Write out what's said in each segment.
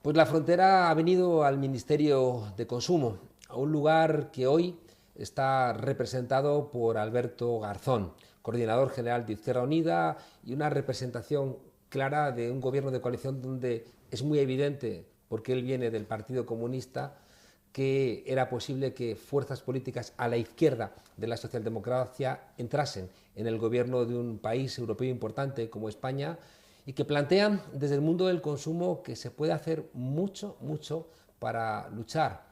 Pues la frontera ha venido al Ministerio de Consumo, a un lugar que hoy está representado por Alberto Garzón, coordinador general de Izquierda Unida, y una representación clara de un gobierno de coalición donde es muy evidente, porque él viene del Partido Comunista, que era posible que fuerzas políticas a la izquierda de la socialdemocracia entrasen en el gobierno de un país europeo importante como España, y que plantean desde el mundo del consumo que se puede hacer mucho para luchar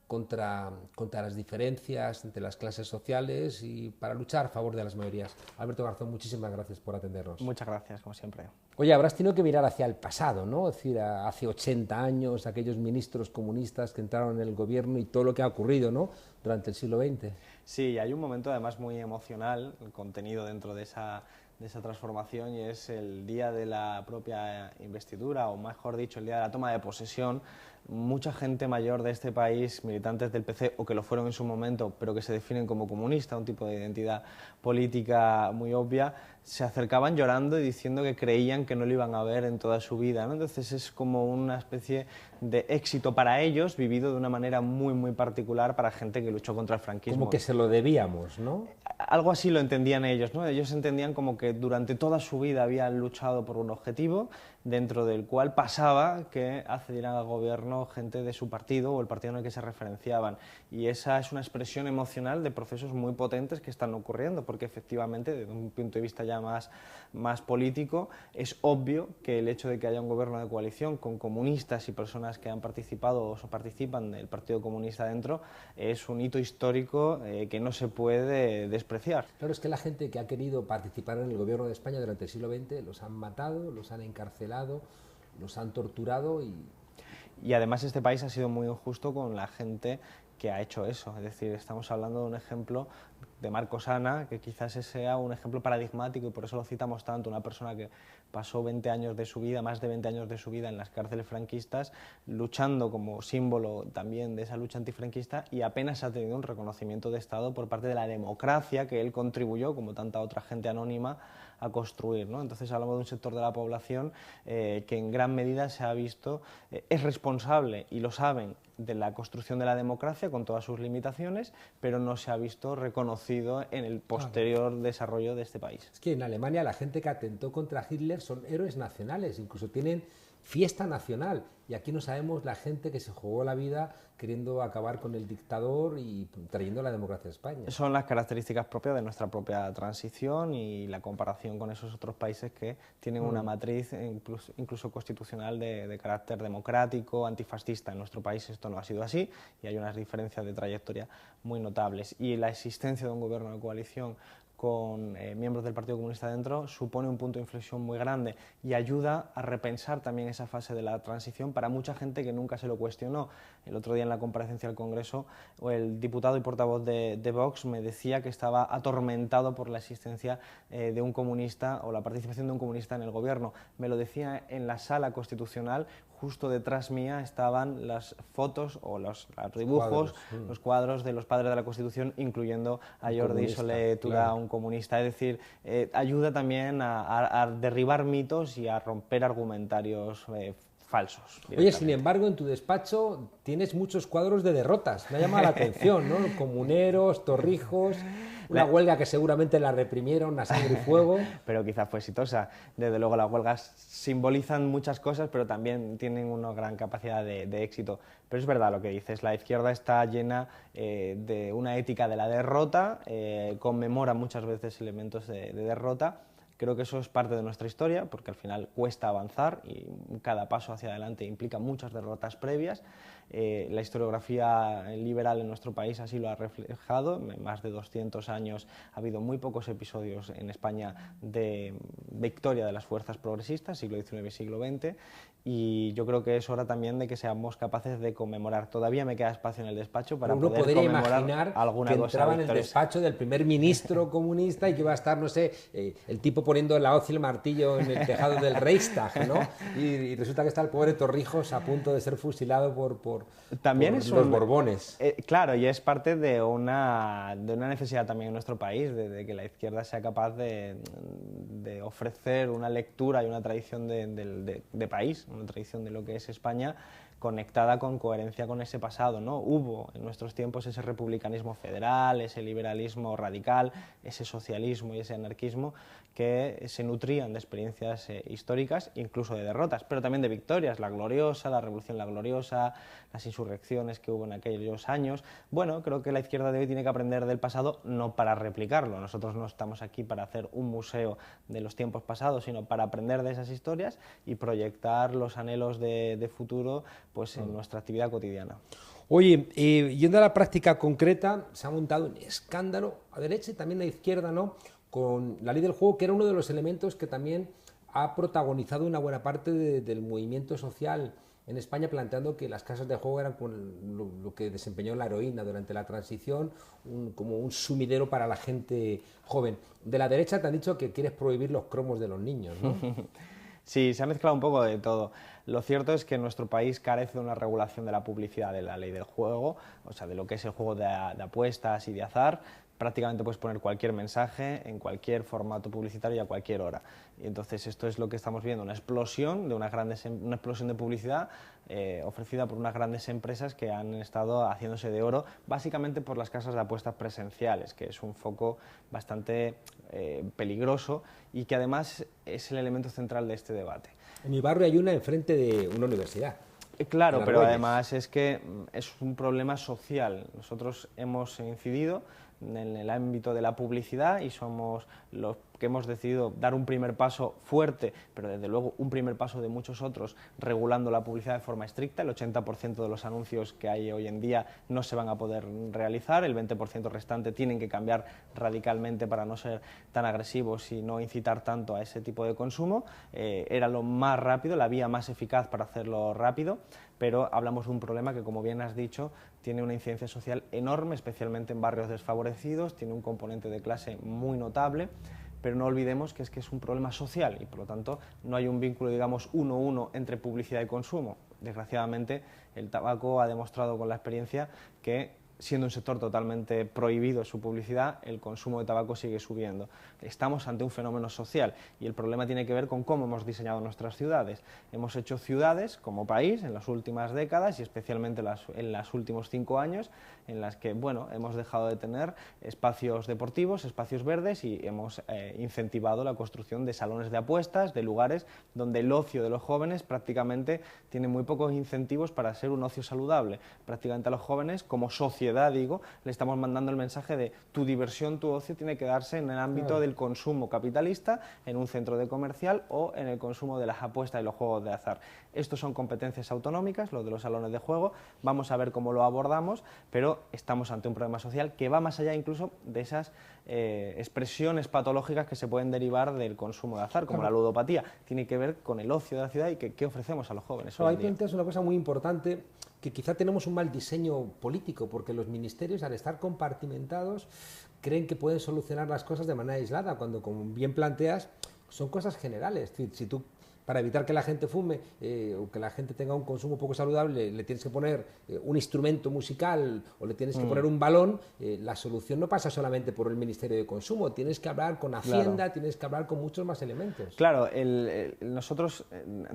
contra las diferencias entre las clases sociales y para luchar a favor de las mayorías. Alberto Garzón, muchísimas gracias por atendernos. Muchas gracias, como siempre. Oye, habrás tenido que mirar hacia el pasado, ¿no? Es decir, hace 80 años, aquellos ministros comunistas que entraron en el gobierno y todo lo que ha ocurrido, ¿no?, durante el siglo XX. Sí, hay un momento además muy emocional, el contenido dentro de esa transformación, y es el día de la propia investidura, o mejor dicho, el día de la toma de posesión. Mucha gente mayor de este país, militantes del PC, o que lo fueron en su momento, pero que se definen como comunistas, un tipo de identidad política muy obvia, se acercaban llorando y diciendo que creían que no lo iban a ver en toda su vida, ¿no? Entonces es como una especie de éxito para ellos, vivido de una manera muy particular para gente que luchó contra el franquismo. Como que se lo debíamos, ¿no? Algo así lo entendían ellos, ¿no? Ellos entendían como que durante toda su vida habían luchado por un objetivo, dentro del cual pasaba que accedieran al gobierno gente de su partido o el partido en el que se referenciaban. Y esa es una expresión emocional de procesos muy potentes que están ocurriendo, porque efectivamente, desde un punto de vista ya más político, es obvio que el hecho de que haya un gobierno de coalición con comunistas y personas que han participado o participan del Partido Comunista dentro es un hito histórico que no se puede despreciar. Claro, es que la gente que ha querido participar en el gobierno de España durante el siglo XX los han matado, los han encarcelado, los han torturado y además este país ha sido muy injusto con la gente que ha hecho eso. Es decir, estamos hablando de un ejemplo de Marcos Ana, que quizás sea un ejemplo paradigmático, y por eso lo citamos tanto, una persona que pasó 20 años de su vida, más de 20 años de su vida en las cárceles franquistas, luchando como símbolo también de esa lucha antifranquista, y apenas ha tenido un reconocimiento de Estado por parte de la democracia que él contribuyó, como tanta otra gente anónima, a construir, ¿no? Entonces hablamos de un sector de la población que en gran medida se ha visto, es responsable, y lo saben, de la construcción de la democracia con todas sus limitaciones, pero no se ha visto reconocido en el posterior desarrollo de este país. Es que en Alemania la gente que atentó contra Hitler son héroes nacionales, incluso tienen fiesta nacional, y aquí no sabemos la gente que se jugó la vida queriendo acabar con el dictador y trayendo la democracia a España. Son las características propias de nuestra propia transición y la comparación con esos otros países que tienen una matriz incluso constitucional de carácter democrático, antifascista. En nuestro país esto no ha sido así y hay unas diferencias de trayectoria muy notables, y la existencia de un gobierno de coalición con miembros del Partido Comunista dentro supone un punto de inflexión muy grande y ayuda a repensar también esa fase de la transición para mucha gente que nunca se lo cuestionó. El otro día en la comparecencia al Congreso, el diputado y portavoz de Vox me decía que estaba atormentado por la existencia de un comunista o la participación de un comunista en el gobierno. Me lo decía en la sala constitucional. Justo detrás mía estaban las fotos o los dibujos, los cuadros de los padres de la Constitución, incluyendo a Jordi Solé Tura, claro, un comunista. Es decir, ayuda también a derribar mitos y a romper argumentarios falsos. Oye, sin embargo, en tu despacho tienes muchos cuadros de derrotas. Me ha llamado la atención, ¿no? Comuneros, Torrijos, una huelga que seguramente la reprimieron a sangre y fuego. Pero quizás fue exitosa. Desde luego las huelgas simbolizan muchas cosas, pero también tienen una gran capacidad de éxito. Pero es verdad lo que dices, la izquierda está llena de una ética de la derrota, conmemora muchas veces elementos de derrota. Creo que eso es parte de nuestra historia, porque al final cuesta avanzar y cada paso hacia adelante implica muchas derrotas previas. La historiografía liberal en nuestro país así lo ha reflejado. En más de 200 años ha habido muy pocos episodios en España de victoria de las fuerzas progresistas, siglo XIX y siglo XX, y yo creo que es hora también de que seamos capaces de conmemorar. Todavía me queda espacio en el despacho para poder conmemorar alguna cosa. Entraba en el despacho del primer ministro comunista y que iba a estar, no sé, el tipo poniendo la hoz y el martillo en el tejado del Reichstag, ¿no? Y resulta que está el pobre Torrijos a punto de ser fusilado por los Borbones. Claro, y es parte de una necesidad también en nuestro país, de que la izquierda sea capaz de ofrecer una lectura y una tradición de país, una tradición de lo que es España, conectada con coherencia con ese pasado, ¿no? Hubo en nuestros tiempos ese republicanismo federal, ese liberalismo radical, ese socialismo y ese anarquismo que se nutrían de experiencias históricas, incluso de derrotas, pero también de victorias, la gloriosa, la Revolución la Gloriosa, las insurrecciones que hubo en aquellos años. Bueno, creo que la izquierda de hoy tiene que aprender del pasado, no para replicarlo. Nosotros no estamos aquí para hacer un museo de los tiempos pasados, sino para aprender de esas historias y proyectar los anhelos de futuro pues, en nuestra actividad cotidiana. Oye, yendo a la práctica concreta, se ha montado un escándalo a derecha y también a izquierda, ¿no?, con la ley del juego, que era uno de los elementos que también ha protagonizado una buena parte del movimiento social en España, planteando que las casas de juego eran lo que desempeñó la heroína durante la transición, como un sumidero para la gente joven. De la derecha te han dicho que quieres prohibir los cromos de los niños, ¿no? Sí, se ha mezclado un poco de todo. Lo cierto es que nuestro país carece de una regulación de la publicidad de la ley del juego, o sea, de lo que es el juego de apuestas y de azar. Prácticamente puedes poner cualquier mensaje en cualquier formato publicitario y a cualquier hora. Y entonces esto es lo que estamos viendo, una explosión de una explosión de publicidad ofrecida por unas grandes empresas que han estado haciéndose de oro, básicamente por las casas de apuestas presenciales, que es un foco bastante peligroso y que además es el elemento central de este debate. En mi barrio hay una enfrente de una universidad. Claro, pero además es que es un problema social. Nosotros hemos incidido en el ámbito de la publicidad y somos los que hemos decidido dar un primer paso fuerte, pero desde luego un primer paso de muchos otros, regulando la publicidad de forma estricta. El 80% de los anuncios que hay hoy en día no se van a poder realizar, el 20% restante tienen que cambiar radicalmente para no ser tan agresivos y no incitar tanto a ese tipo de consumo. Era lo más rápido, la vía más eficaz para hacerlo rápido, pero hablamos de un problema que, como bien has dicho, tiene una incidencia social enorme, especialmente en barrios desfavorecidos, tiene un componente de clase muy notable, pero no olvidemos que es un problema social y, por lo tanto, no hay un vínculo, digamos, 1-1 entre publicidad y consumo. Desgraciadamente, el tabaco ha demostrado con la experiencia que, siendo un sector totalmente prohibido su publicidad, el consumo de tabaco sigue subiendo. Estamos ante un fenómeno social y el problema tiene que ver con cómo hemos diseñado nuestras ciudades. Hemos hecho ciudades como país en las últimas décadas y especialmente en los últimos 5 años, en las que, bueno, hemos dejado de tener espacios deportivos, espacios verdes y hemos incentivado la construcción de salones de apuestas, de lugares donde el ocio de los jóvenes prácticamente tiene muy pocos incentivos para ser un ocio saludable. Prácticamente a los jóvenes, como sociedad, digo, le estamos mandando el mensaje de tu diversión, tu ocio tiene que darse en el ámbito del consumo capitalista, en un centro de comercial o en el consumo de las apuestas y los juegos de azar. Estos son competencias autonómicas, los de los salones de juego, vamos a ver cómo lo abordamos, pero estamos ante un problema social que va más allá incluso de esas expresiones patológicas que se pueden derivar del consumo de azar, como la ludopatía. Tiene que ver con el ocio de la ciudad y qué ofrecemos a los jóvenes. Ahí planteas una cosa muy importante, que quizá tenemos un mal diseño político, porque los ministerios, al estar compartimentados, creen que pueden solucionar las cosas de manera aislada, cuando, como bien planteas, son cosas generales. Es decir, si tú, para evitar que la gente fume o que la gente tenga un consumo poco saludable, le tienes que poner un instrumento musical o le tienes que poner un balón, la solución no pasa solamente por el Ministerio de Consumo, tienes que hablar con Hacienda, claro, tienes que hablar con muchos más elementos. Claro, nosotros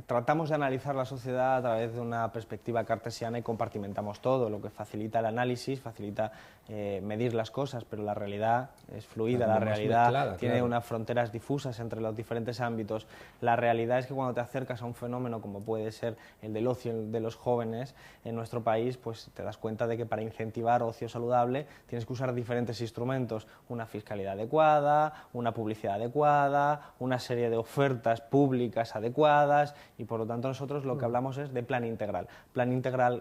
tratamos de analizar la sociedad a través de una perspectiva cartesiana y compartimentamos todo, lo que facilita el análisis, facilita medir las cosas, pero la realidad es fluida, la realidad mezclada, tiene claro, unas fronteras difusas entre los diferentes ámbitos. La realidad es que cuando te acercas a un fenómeno como puede ser el del ocio de los jóvenes en nuestro país, pues te das cuenta de que para incentivar ocio saludable tienes que usar diferentes instrumentos, una fiscalidad adecuada, una publicidad adecuada, una serie de ofertas públicas adecuadas y, por lo tanto, nosotros lo que hablamos es de plan integral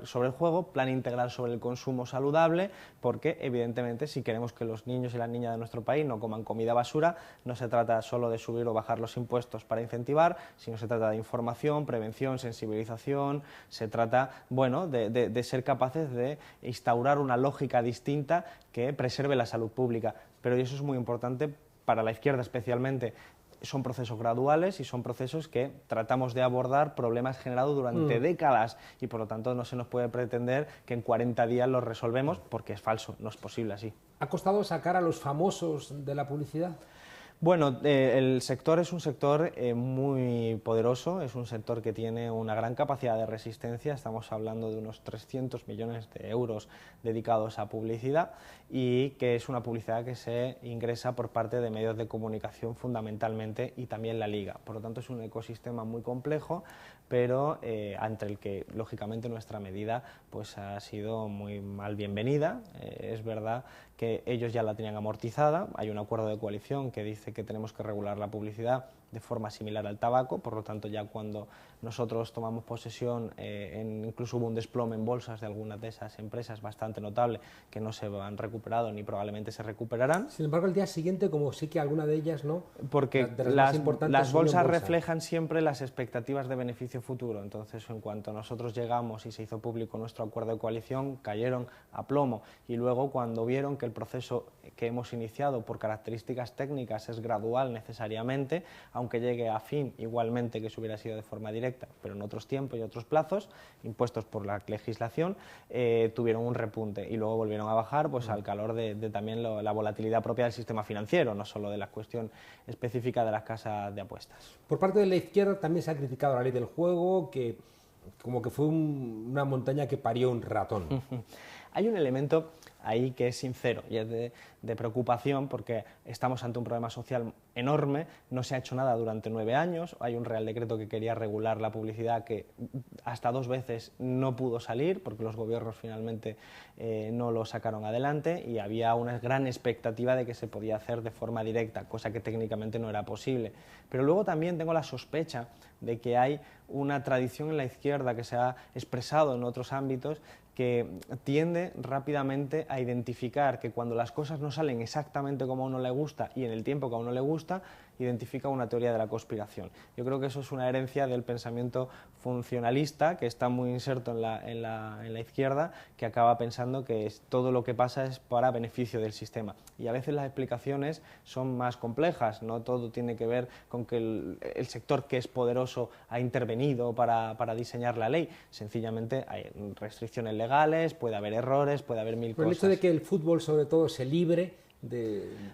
sobre el juego, plan integral sobre el consumo saludable, porque evidentemente si queremos que los niños y las niñas de nuestro país no coman comida basura, no se trata solo de subir o bajar los impuestos para incentivar, sino se trata de información, prevención, sensibilización, se trata, bueno, de ser capaces de instaurar una lógica distinta que preserve la salud pública. Pero eso es muy importante para la izquierda especialmente. son procesos graduales y son procesos que tratamos de abordar problemas generados durante décadas y por lo tanto no se nos puede pretender que en 40 días los resolvemos porque es falso, no es posible así. ¿Ha costado sacar a los famosos de la publicidad? Bueno, el sector es un sector muy poderoso, es un sector que tiene una gran capacidad de resistencia, estamos hablando de unos 300 millones de euros dedicados a publicidad y que es una publicidad que se ingresa por parte de medios de comunicación fundamentalmente y también la Liga. Por lo tanto es un ecosistema muy complejo, pero ante el que lógicamente nuestra medida pues, ha sido muy mal bienvenida. Es verdad que ellos ya la tenían amortizada, hay un acuerdo de coalición que dice que tenemos que regular la publicidad de forma similar al tabaco, por lo tanto ya cuando nosotros tomamos posesión, incluso hubo un desplome en bolsas de algunas de esas empresas bastante notable que no se han recuperado ni probablemente se recuperarán. Sin embargo, el día siguiente, como sí que alguna de ellas no, porque las bolsas reflejan siempre las expectativas de beneficio futuro, entonces en cuanto nosotros llegamos y se hizo público nuestro acuerdo de coalición, cayeron a plomo y luego cuando vieron que el proceso que hemos iniciado por características técnicas es gradual necesariamente, aunque llegue a fin igualmente que se hubiera sido de forma directa, pero en otros tiempos y otros plazos, impuestos por la legislación, tuvieron un repunte y luego volvieron a bajar pues, al calor de también la volatilidad propia del sistema financiero, no solo de la cuestión específica de las casas de apuestas. Por parte de la izquierda también se ha criticado la ley del juego, que como que fue una montaña que parió un ratón. Hay un elemento ahí que es sincero y es de preocupación porque estamos ante un problema social enorme, no se ha hecho nada durante 9 años, hay un Real Decreto que quería regular la publicidad que hasta 2 veces no pudo salir porque los gobiernos finalmente no lo sacaron adelante y había una gran expectativa de que se podía hacer de forma directa, cosa que técnicamente no era posible. Pero luego también tengo la sospecha de que hay una tradición en la izquierda que se ha expresado en otros ámbitos que tiende rápidamente a identificar que cuando las cosas no salen exactamente como a uno le gusta y en el tiempo que a uno le gusta, identifica una teoría de la conspiración. Yo creo que eso es una herencia del pensamiento funcionalista que está muy inserto en la izquierda, que acaba pensando que todo lo que pasa es para beneficio del sistema. Y a veces las explicaciones son más complejas, no todo tiene que ver con que el sector que es poderoso ha intervenido para diseñar la ley, sencillamente hay restricciones legales, puede haber errores, puede haber mil cosas. El hecho de que el fútbol sobre todo se libre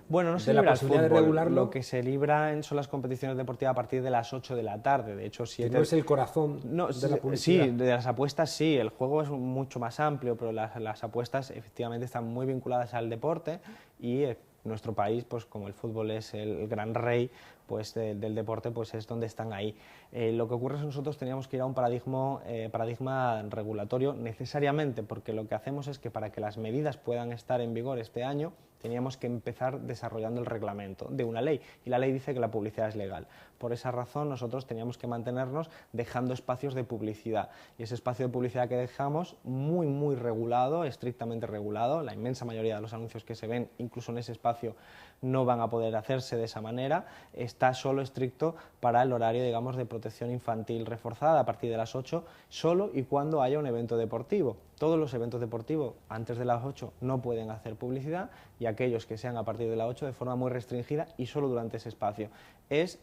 bueno, no se la libra posibilidad el fútbol, de regularlo. lo que se libra son las competiciones deportivas a partir de las 8 de la tarde, de hecho no es el corazón de la publicidad. Sí, de las apuestas sí, el juego es mucho más amplio, pero las apuestas efectivamente están muy vinculadas al deporte y nuestro país, pues como el fútbol es el gran rey pues, del deporte, pues es donde están ahí. Lo que ocurre es que nosotros teníamos que ir a un paradigma regulatorio necesariamente, porque lo que hacemos es que para que las medidas puedan estar en vigor este año, teníamos que empezar desarrollando el reglamento de una ley, y la ley dice que la publicidad es legal. Por esa razón nosotros teníamos que mantenernos dejando espacios de publicidad, y ese espacio de publicidad que dejamos muy regulado, estrictamente regulado, la inmensa mayoría de los anuncios que se ven, incluso en ese espacio, no van a poder hacerse de esa manera, está solo estricto para el horario, digamos, de protección infantil reforzada a partir de las 8, solo y cuando haya un evento deportivo. Todos los eventos deportivos antes de las 8 no pueden hacer publicidad y aquellos que sean a partir de las 8 de forma muy restringida y solo durante ese espacio. Es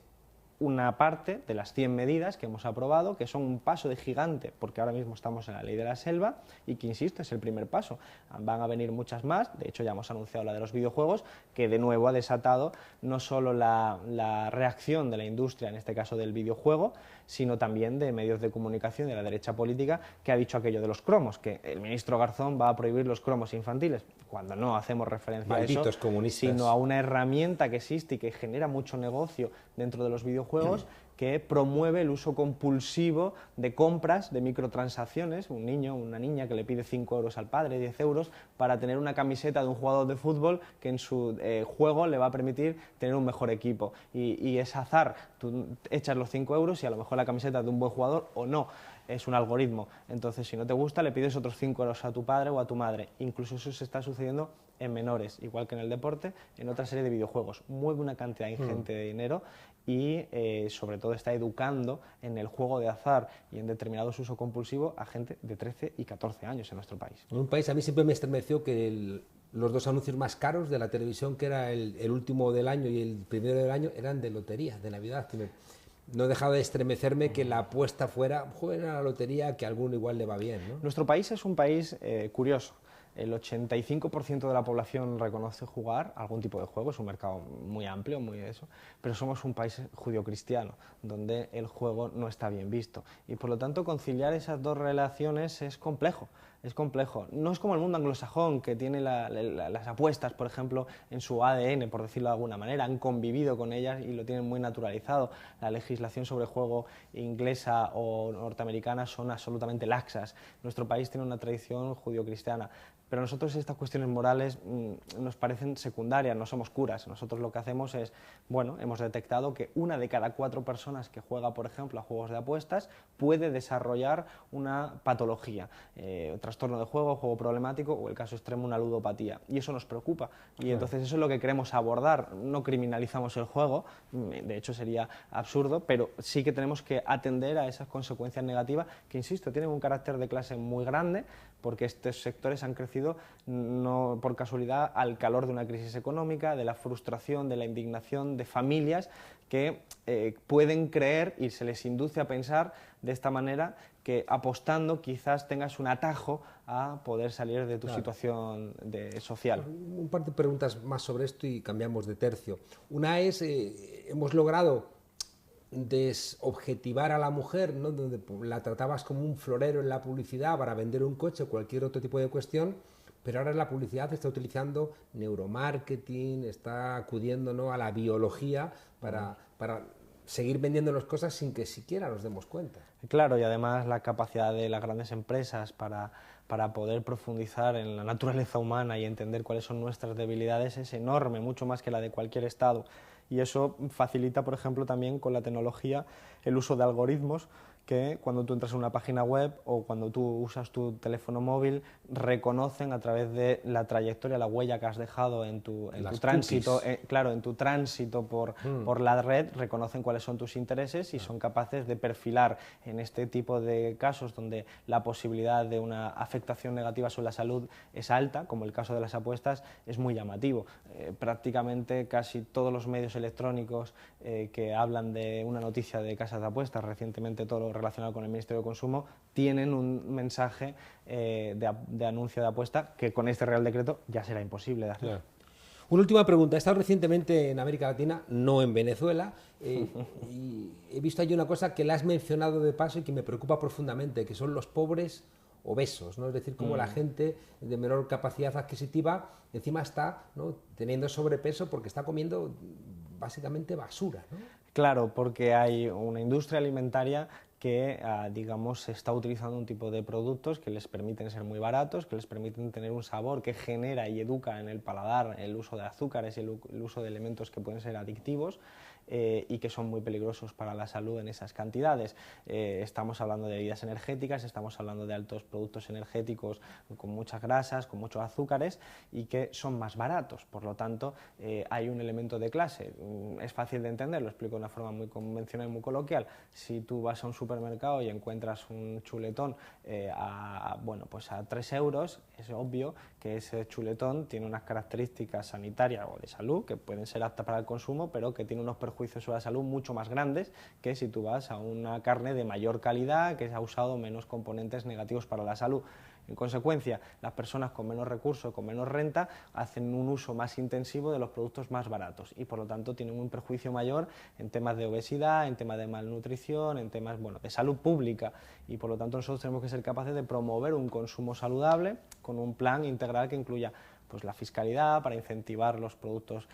una parte de las 100 medidas que hemos aprobado, que son un paso de gigante, porque ahora mismo estamos en la ley de la selva y que, insisto, es el primer paso. Van a venir muchas más, de hecho ya hemos anunciado la de los videojuegos, que de nuevo ha desatado no solo la reacción de la industria, en este caso del videojuego, sino también de medios de comunicación de la derecha política, que ha dicho aquello de los cromos, que el ministro Garzón va a prohibir los cromos infantiles, cuando no hacemos referencia Malditos a eso, comunistas, sino a una herramienta que existe y que genera mucho negocio dentro de los videojuegos, que promueve el uso compulsivo de compras, de microtransacciones, un niño, una niña que le pide 5 euros al padre, 10 euros, para tener una camiseta de un jugador de fútbol que en su juego le va a permitir tener un mejor equipo. Y es azar, tú echas los 5 euros y a lo mejor la camiseta de un buen jugador o no. Es un algoritmo, entonces si no te gusta le pides otros 5 euros a tu padre o a tu madre. Incluso eso se está sucediendo en menores, igual que en el deporte, en otra serie de videojuegos. Mueve una cantidad ingente de dinero y sobre todo está educando en el juego de azar y en determinados uso compulsivo a gente de 13 y 14 años en nuestro país. En un país, a mí siempre me estremeció que los dos anuncios más caros de la televisión, que era el último del año y el primero del año, eran de lotería, de Navidad. No he dejado de estremecerme que la apuesta fuera, joder, a la lotería, que a alguno igual le va bien, ¿no? Nuestro país es un país curioso. El 85% de la población reconoce jugar algún tipo de juego, es un mercado muy amplio, muy eso, pero somos un país judio-cristiano, donde el juego no está bien visto. Y por lo tanto conciliar esas dos relaciones es complejo. Es complejo. No es como el mundo anglosajón, que tiene las apuestas, por ejemplo, en su ADN, por decirlo de alguna manera, han convivido con ellas y lo tienen muy naturalizado. La legislación sobre juego inglesa o norteamericana son absolutamente laxas. Nuestro país tiene una tradición judio-cristiana. Pero a nosotros estas cuestiones morales nos parecen secundarias, no somos curas. Nosotros lo que hacemos es, bueno, hemos detectado que 1 de cada 4 personas que juega, por ejemplo, a juegos de apuestas puede desarrollar una patología, trastorno de juego, juego problemático o, el caso extremo, una ludopatía. Y eso nos preocupa. Y entonces eso es lo que queremos abordar. No criminalizamos el juego, de hecho sería absurdo, pero sí que tenemos que atender a esas consecuencias negativas que, insisto, tienen un carácter de clase muy grande, porque estos sectores han crecido no por casualidad al calor de una crisis económica, de la frustración, de la indignación de familias que pueden creer y se les induce a pensar de esta manera que apostando quizás tengas un atajo a poder salir de tu situación social. Un par de preguntas más sobre esto y cambiamos de tercio. Una es, hemos logrado desobjetivar a la mujer, ¿no? Donde la tratabas como un florero en la publicidad para vender un coche o cualquier otro tipo de cuestión, pero ahora la publicidad está utilizando neuromarketing, está acudiendo, ¿no?, a la biología para seguir vendiendo las cosas sin que siquiera nos demos cuenta. Claro, y además la capacidad de las grandes empresas para poder profundizar en la naturaleza humana y entender cuáles son nuestras debilidades es enorme, mucho más que la de cualquier Estado. Y eso facilita, por ejemplo, también con la tecnología el uso de algoritmos que cuando tú entras en una página web o cuando tú usas tu teléfono móvil reconocen a través de la trayectoria, la huella que has dejado en tu tránsito, claro, en tu tránsito por la red, reconocen cuáles son tus intereses y son capaces de perfilar en este tipo de casos donde la posibilidad de una afectación negativa sobre la salud es alta, como el caso de las apuestas, es muy llamativo. Prácticamente casi todos los medios electrónicos que hablan de una noticia de casas de apuestas, recientemente todo lo relacionado con el Ministerio de Consumo, tienen un mensaje de anuncio de apuesta que con este Real Decreto ya será imposible de hacer. Claro. Una última pregunta. He estado recientemente en América Latina, no en Venezuela, y he visto allí una cosa que la has mencionado de paso y que me preocupa profundamente, que son los pobres obesos, ¿no? Es decir, cómo la gente de menor capacidad adquisitiva encima está, ¿no?, teniendo sobrepeso porque está comiendo básicamente basura, ¿no? Claro, porque hay una industria alimentaria que, digamos, está utilizando un tipo de productos que les permiten ser muy baratos, que les permiten tener un sabor que genera y educa en el paladar el uso de azúcares y el uso de elementos que pueden ser adictivos y que son muy peligrosos para la salud en esas cantidades. Estamos hablando de bebidas energéticas, estamos hablando de altos productos energéticos con muchas grasas, con muchos azúcares y que son más baratos. Por lo tanto, hay un elemento de clase. Es fácil de entender, lo explico de una forma muy convencional y muy coloquial. Si tú vas a un supermercado y encuentras un chuletón pues a 3 euros, es obvio que ese chuletón tiene unas características sanitarias o de salud que pueden ser aptas para el consumo, pero que tiene unos perjuicios sobre la salud mucho más grandes que si tú vas a una carne de mayor calidad que ha usado menos componentes negativos para la salud. En consecuencia, las personas con menos recursos, con menos renta, hacen un uso más intensivo de los productos más baratos y por lo tanto tienen un perjuicio mayor en temas de obesidad, en temas de malnutrición, en temas de salud pública y por lo tanto nosotros tenemos que ser capaces de promover un consumo saludable con un plan integral que incluya pues la fiscalidad para incentivar los productos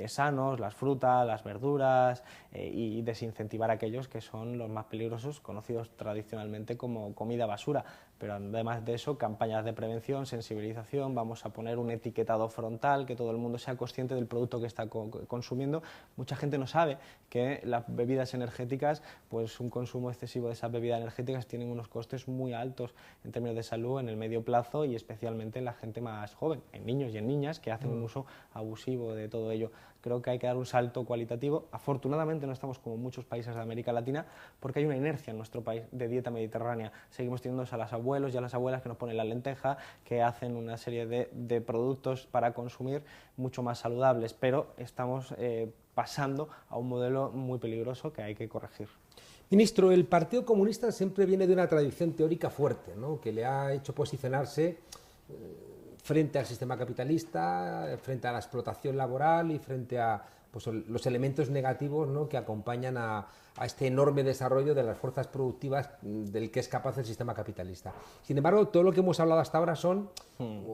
sanos, las frutas, las verduras y desincentivar aquellos que son los más peligrosos, conocidos tradicionalmente como comida basura. Pero además de eso, campañas de prevención, sensibilización, vamos a poner un etiquetado frontal, que todo el mundo sea consciente del producto que está consumiendo. Mucha gente no sabe que las bebidas energéticas, pues un consumo excesivo de esas bebidas energéticas tienen unos costes muy altos en términos de salud en el medio plazo y especialmente en la gente más joven, en niños y en niñas que hacen un uso abusivo de todo ello. creo que hay que dar un salto cualitativo. Afortunadamente no estamos como muchos países de América Latina, porque hay una inercia en nuestro país de dieta mediterránea. Seguimos teniendo a los abuelos y a las abuelas que nos ponen la lenteja, que hacen una serie de productos para consumir mucho más saludables, pero estamos pasando a un modelo muy peligroso que hay que corregir. Ministro, el Partido Comunista siempre viene de una tradición teórica fuerte, ¿no?, que le ha hecho posicionarse frente al sistema capitalista, frente a la explotación laboral y frente a pues, los elementos negativos, ¿no?, que acompañan a este enorme desarrollo de las fuerzas productivas del que es capaz el sistema capitalista. Sin embargo, todo lo que hemos hablado hasta ahora son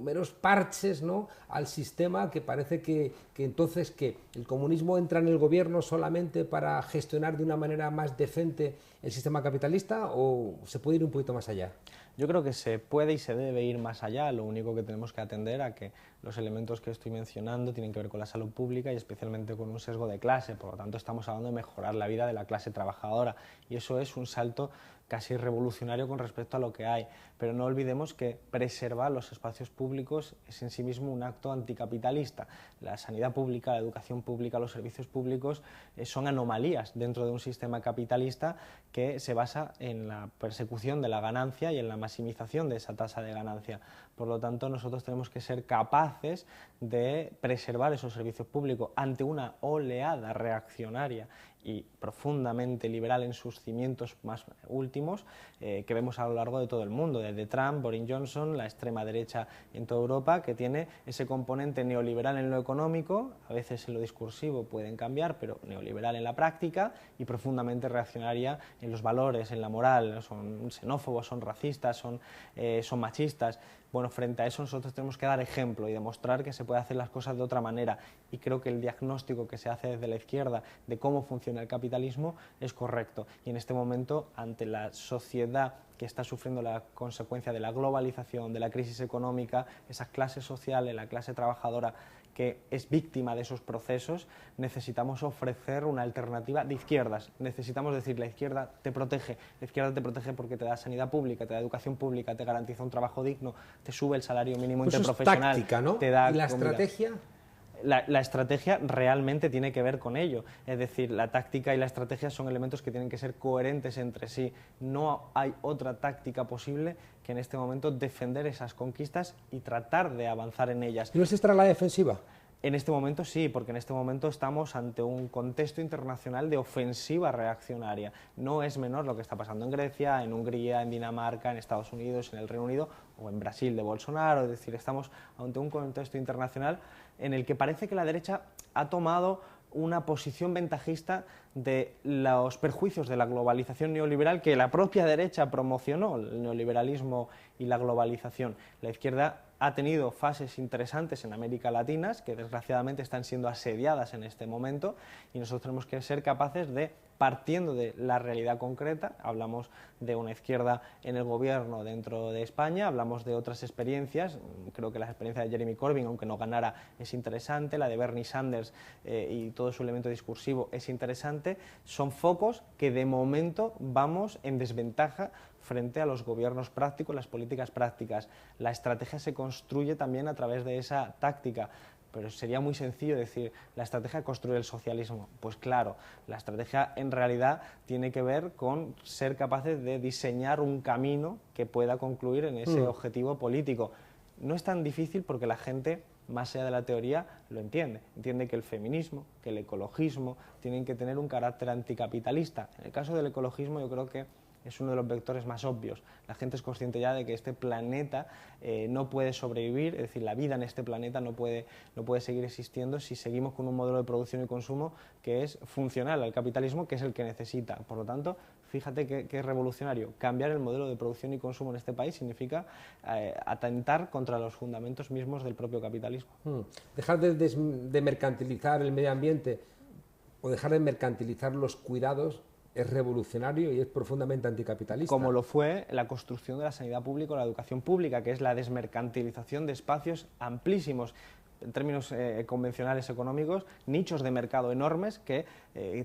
meros parches, ¿no?, al sistema, que parece que entonces que el comunismo entra en el gobierno solamente para gestionar de una manera más decente el sistema capitalista, o se puede ir un poquito más allá. Yo creo que se puede y se debe ir más allá. Lo único que tenemos que atender a que los elementos que estoy mencionando tienen que ver con la salud pública y especialmente con un sesgo de clase. Por lo tanto, estamos hablando de mejorar la vida de la clase trabajadora, y eso es un salto casi revolucionario con respecto a lo que hay. Pero no olvidemos que preservar los espacios públicos es en sí mismo un acto anticapitalista. La sanidad pública, la educación pública, los servicios públicos son anomalías dentro de un sistema capitalista que se basa en la persecución de la ganancia y en la maximización de esa tasa de ganancia. Por lo tanto, nosotros tenemos que ser capaces de preservar esos servicios públicos ante una oleada reaccionaria y profundamente liberal en sus cimientos más últimos, que vemos a lo largo de todo el mundo, desde Trump, Boris Johnson, la extrema derecha en toda Europa, que tiene ese componente neoliberal en lo económico, a veces en lo discursivo pueden cambiar, pero neoliberal en la práctica, y profundamente reaccionaria en los valores, en la moral. Son xenófobos, son racistas, son machistas. Bueno, frente a eso nosotros tenemos que dar ejemplo y demostrar que se puede hacer las cosas de otra manera, y creo que el diagnóstico que se hace desde la izquierda de cómo funciona el capitalismo es correcto, y en este momento, ante la sociedad que está sufriendo la consecuencia de la globalización, de la crisis económica, esas clases sociales, la clase trabajadora que es víctima de esos procesos, necesitamos ofrecer una alternativa de izquierdas. Necesitamos decir, la izquierda te protege porque te da sanidad pública, te da educación pública, te garantiza un trabajo digno, te sube el salario mínimo interprofesional, eso es táctica, ¿no? Te da ¿Y la comida. estrategia? La estrategia realmente tiene que ver con ello, es decir, la táctica y la estrategia son elementos que tienen que ser coherentes entre sí. No hay otra táctica posible que en este momento defender esas conquistas y tratar de avanzar en ellas. ¿No es esta la defensiva? En este momento sí, porque en este momento estamos ante un contexto internacional de ofensiva reaccionaria. No es menor lo que está pasando en Grecia, en Hungría, en Dinamarca, en Estados Unidos, en el Reino Unido o en Brasil de Bolsonaro. Es decir, estamos ante un contexto internacional en el que parece que la derecha ha tomado una posición ventajista de los perjuicios de la globalización neoliberal que la propia derecha promocionó, el neoliberalismo y la globalización. La izquierda ha tenido fases interesantes en América Latina, que desgraciadamente están siendo asediadas en este momento, y nosotros tenemos que ser capaces de, partiendo de la realidad concreta, hablamos de una izquierda en el gobierno dentro de España, hablamos de otras experiencias, creo que la experiencia de Jeremy Corbyn, aunque no ganara, es interesante, la de Bernie Sanders y todo su elemento discursivo es interesante, son focos que de momento vamos en desventaja frente a los gobiernos prácticos, las políticas prácticas. La estrategia se construye también a través de esa táctica, pero sería muy sencillo decir, la estrategia de construir el socialismo. Pues claro, la estrategia en realidad tiene que ver con ser capaces de diseñar un camino que pueda concluir en ese objetivo político. No es tan difícil porque la gente, más allá de la teoría, lo entiende. Entiende que el feminismo, que el ecologismo tienen que tener un carácter anticapitalista. En el caso del ecologismo yo creo que es uno de los vectores más obvios. La gente es consciente ya de que este planeta no puede sobrevivir, es decir, la vida en este planeta no puede seguir existiendo si seguimos con un modelo de producción y consumo que es funcional al capitalismo, que es el que necesita. Por lo tanto, fíjate que es revolucionario. Cambiar el modelo de producción y consumo en este país significa atentar contra los fundamentos mismos del propio capitalismo. Dejar de mercantilizar el medio ambiente o dejar de mercantilizar los cuidados es revolucionario y es profundamente anticapitalista. Como lo fue la construcción de la sanidad pública o la educación pública, que es la desmercantilización de espacios amplísimos. en términos convencionales económicos, nichos de mercado enormes que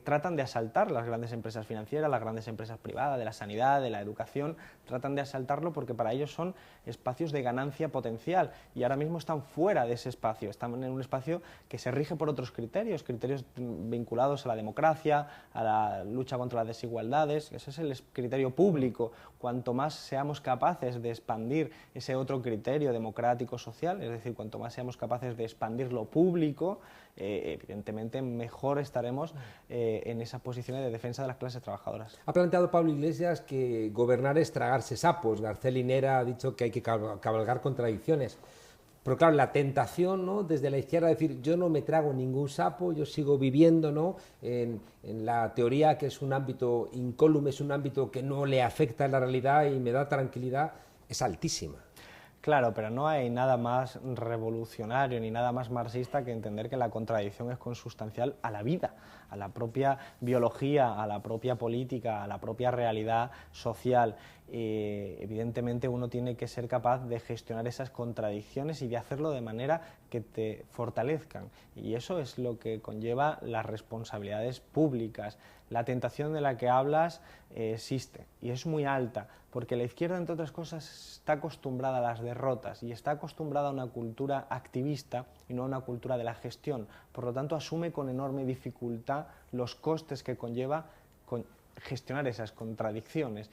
tratan de asaltar las grandes empresas financieras, las grandes empresas privadas, de la sanidad, de la educación, tratan de asaltarlo porque para ellos son espacios de ganancia potencial y ahora mismo están fuera de ese espacio, están en un espacio que se rige por otros criterios, criterios vinculados a la democracia, a la lucha contra las desigualdades. Ese es el criterio público. Cuanto más seamos capaces de expandir ese otro criterio democrático social, es decir, cuanto más seamos capaces de expandir lo público, evidentemente mejor estaremos en esas posiciones de defensa de las clases trabajadoras. Ha planteado Pablo Iglesias que gobernar es tragarse sapos. García Linera ha dicho que hay que cabalgar contradicciones. Pero claro, la tentación, ¿no?, desde la izquierda, decir yo no me trago ningún sapo, yo sigo viviendo, ¿no?, en la teoría que es un ámbito incólume, es un ámbito que no le afecta a la realidad y me da tranquilidad, es altísima. Claro, pero no hay nada más revolucionario ni nada más marxista que entender que la contradicción es consustancial a la vida, a la propia biología, a la propia política, a la propia realidad social. Evidentemente uno tiene que ser capaz de gestionar esas contradicciones y de hacerlo de manera que te fortalezcan. Y eso es lo que conlleva las responsabilidades públicas. La tentación de la que hablas existe y es muy alta, porque la izquierda, entre otras cosas, está acostumbrada a las derrotas y está acostumbrada a una cultura activista y no a una cultura de la gestión. Por lo tanto, asume con enorme dificultad los costes que conlleva gestionar esas contradicciones,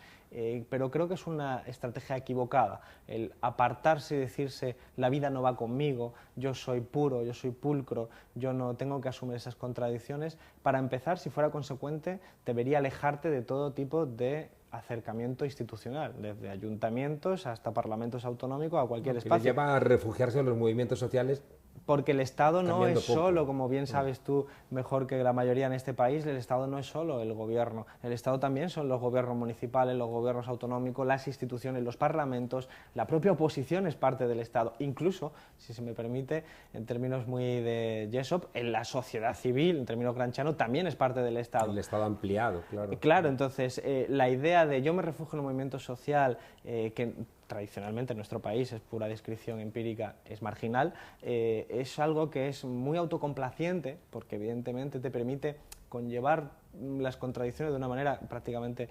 pero creo que es una estrategia equivocada, el apartarse y decirse la vida no va conmigo, yo soy puro, yo soy pulcro, yo no tengo que asumir esas contradicciones. Para empezar, si fuera consecuente, debería alejarte de todo tipo de acercamiento institucional, desde ayuntamientos hasta parlamentos autonómicos, a cualquier espacio. Que le lleva a refugiarse en los movimientos sociales. Porque el Estado no es poco. solo, como bien sabes tú, mejor que la mayoría en este país, el Estado no es solo el gobierno, el Estado también son los gobiernos municipales, los gobiernos autonómicos, las instituciones, los parlamentos, la propia oposición es parte del Estado, incluso, si se me permite, en términos muy de Jessop, en la sociedad civil, en términos granchano, también es parte del Estado. El Estado ampliado, claro. Claro, entonces, la idea de yo me refugio en un movimiento social que tradicionalmente en nuestro país es pura descripción empírica, es marginal, es algo que es muy autocomplaciente porque evidentemente te permite conllevar las contradicciones de una manera prácticamente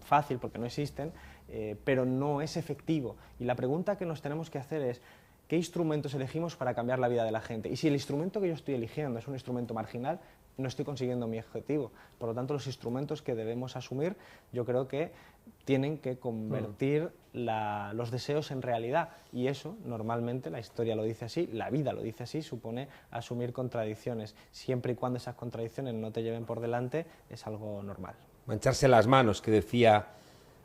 fácil porque no existen, pero no es efectivo. Y la pregunta que nos tenemos que hacer es ¿qué instrumentos elegimos para cambiar la vida de la gente? Y si el instrumento que yo estoy eligiendo es un instrumento marginal, no estoy consiguiendo mi objetivo. Por lo tanto, los instrumentos que debemos asumir, yo creo que tienen que convertir los deseos en realidad. Y eso, normalmente, la historia lo dice así, la vida lo dice así, supone asumir contradicciones. Siempre y cuando esas contradicciones no te lleven por delante, es algo normal. Mancharse las manos, que decía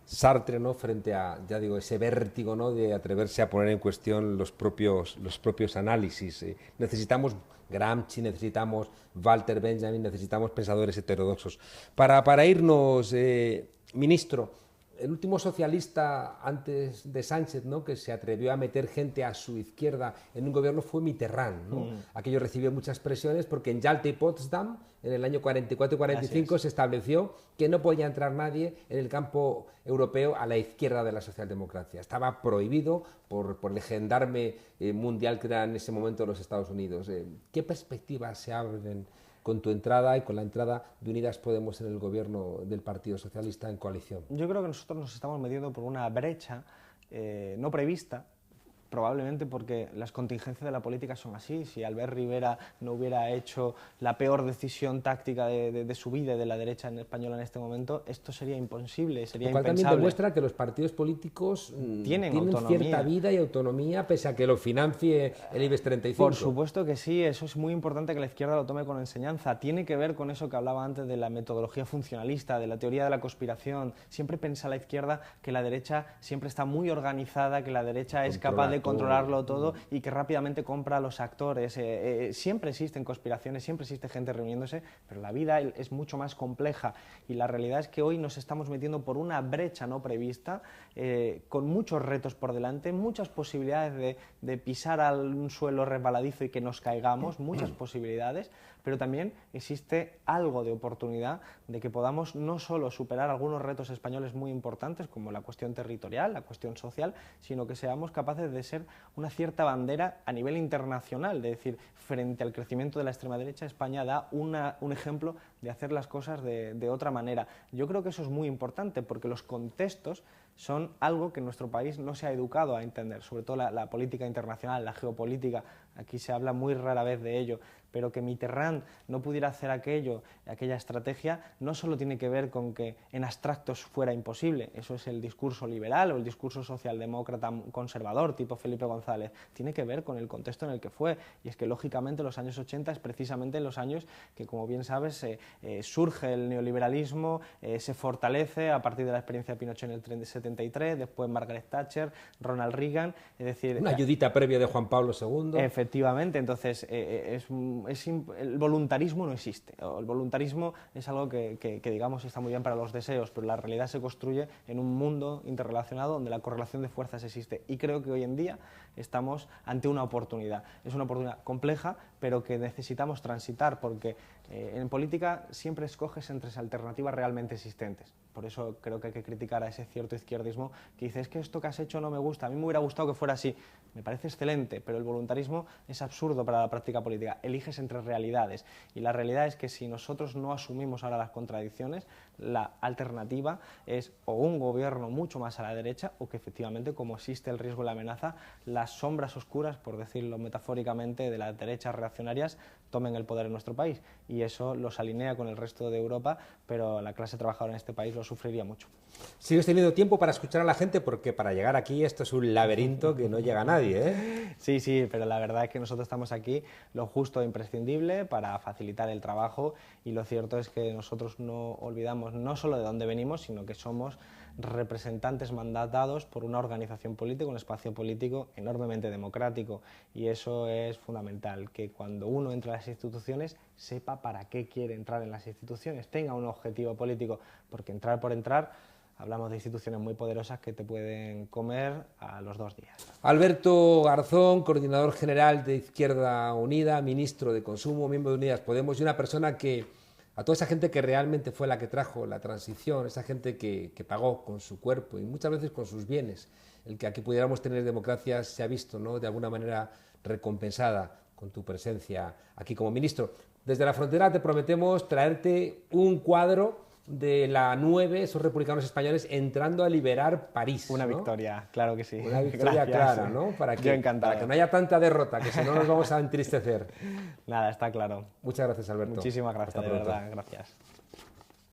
Sartre, ¿no?, frente a, ya digo, ese vértigo, ¿no?, de atreverse a poner en cuestión los propios análisis. Necesitamos Gramsci, necesitamos Walter Benjamin, necesitamos pensadores heterodoxos. Para irnos, ministro, el último socialista antes de Sánchez, ¿no?, que se atrevió a meter gente a su izquierda en un gobierno fue Mitterrand, ¿no? Aquello recibió muchas presiones porque en Yalta y Potsdam, en el año 44 y 45, se estableció que no podía entrar nadie en el campo europeo a la izquierda de la socialdemocracia. Estaba prohibido por el gendarme mundial que era en ese momento los Estados Unidos. ¿Qué perspectivas se abren con tu entrada y con la entrada de Unidas Podemos en el gobierno del Partido Socialista en coalición? Yo creo que nosotros nos estamos metiendo por una brecha no prevista, probablemente porque las contingencias de la política son así. Si Albert Rivera no hubiera hecho la peor decisión táctica de su vida y de la derecha española en este momento, esto sería imposible, sería impensable. También demuestra que los partidos políticos tienen cierta vida y autonomía, pese a que lo financie el IBEX 35. Por supuesto que sí, eso es muy importante que la izquierda lo tome con enseñanza. Tiene que ver con eso que hablaba antes de la metodología funcionalista, de la teoría de la conspiración. Siempre piensa la izquierda que la derecha siempre está muy organizada, que la derecha es capaz de controlarlo todo y que rápidamente compra a los actores. Siempre existen conspiraciones, siempre existe gente reuniéndose, pero la vida es mucho más compleja y la realidad es que hoy nos estamos metiendo por una brecha no prevista, con muchos retos por delante, muchas posibilidades de pisar un suelo resbaladizo y que nos caigamos, muchas posibilidades. pero también existe algo de oportunidad de que podamos no solo superar algunos retos españoles muy importantes, como la cuestión territorial, la cuestión social, sino que seamos capaces de ser una cierta bandera a nivel internacional, de decir, frente al crecimiento de la extrema derecha, España da un ejemplo de hacer las cosas de otra manera. Yo creo que eso es muy importante, porque los contextos son algo que nuestro país no se ha educado a entender, sobre todo la política internacional, la geopolítica. Aquí se habla muy rara vez de ello, pero que Mitterrand no pudiera hacer aquella estrategia, no solo tiene que ver con que en abstractos fuera imposible, eso es el discurso liberal o el discurso socialdemócrata conservador tipo Felipe González, tiene que ver con el contexto en el que fue, y es que lógicamente los años 80 es precisamente los años que, como bien sabes, surge el neoliberalismo, se fortalece a partir de la experiencia de Pinochet en el 73, después Margaret Thatcher, Ronald Reagan, es decir... Una ayudita previa de Juan Pablo II. Efectivamente, entonces el voluntarismo no existe. El voluntarismo es algo que digamos está muy bien para los deseos, pero la realidad se construye en un mundo interrelacionado donde la correlación de fuerzas existe, y creo que hoy en día estamos ante una oportunidad. Es una oportunidad compleja, pero que necesitamos transitar, porque en política siempre escoges entre alternativas realmente existentes. Por eso creo que hay que criticar a ese cierto izquierdismo que dice, es que esto que has hecho no me gusta, a mí me hubiera gustado que fuera así. Me parece excelente, pero el voluntarismo es absurdo para la práctica política. Eliges entre realidades, y la realidad es que si nosotros no asumimos ahora las contradicciones, la alternativa es o un gobierno mucho más a la derecha, o que efectivamente, como existe el riesgo y la amenaza, las sombras oscuras, por decirlo metafóricamente, de las derechas reaccionarias tomen el poder en nuestro país, y eso los alinea con el resto de Europa, pero la clase trabajadora en este país lo sufriría mucho. ¿Sigues teniendo tiempo para escuchar a la gente? Porque para llegar aquí esto es un laberinto que no llega a nadie, ¿eh? Sí, pero la verdad es que nosotros estamos aquí lo justo e imprescindible para facilitar el trabajo, y lo cierto es que nosotros no olvidamos no solo de dónde venimos, sino que somos representantes mandatados por una organización política, un espacio político enormemente democrático, y eso es fundamental, que cuando uno entra a las instituciones sepa para qué quiere entrar en las instituciones, tenga un objetivo político, porque entrar por entrar, hablamos de instituciones muy poderosas que te pueden comer a los 2 días. Alberto Garzón, coordinador general de Izquierda Unida, ministro de Consumo, miembro de Unidas Podemos, y una persona que, a toda esa gente que realmente fue la que trajo la transición, esa gente que pagó con su cuerpo y muchas veces con sus bienes, el que aquí pudiéramos tener democracia se ha visto, ¿no?, de alguna manera recompensada con tu presencia aquí como ministro. Desde la frontera te prometemos traerte un cuadro de la 9, esos republicanos españoles entrando a liberar París. Una ¿no? victoria, claro que sí. Una victoria clara, ¿no? Para que no haya tanta derrota, que si no nos vamos a entristecer. Nada, está claro. Muchas gracias, Alberto. Muchísimas gracias, Hasta de pronto. verdad, gracias.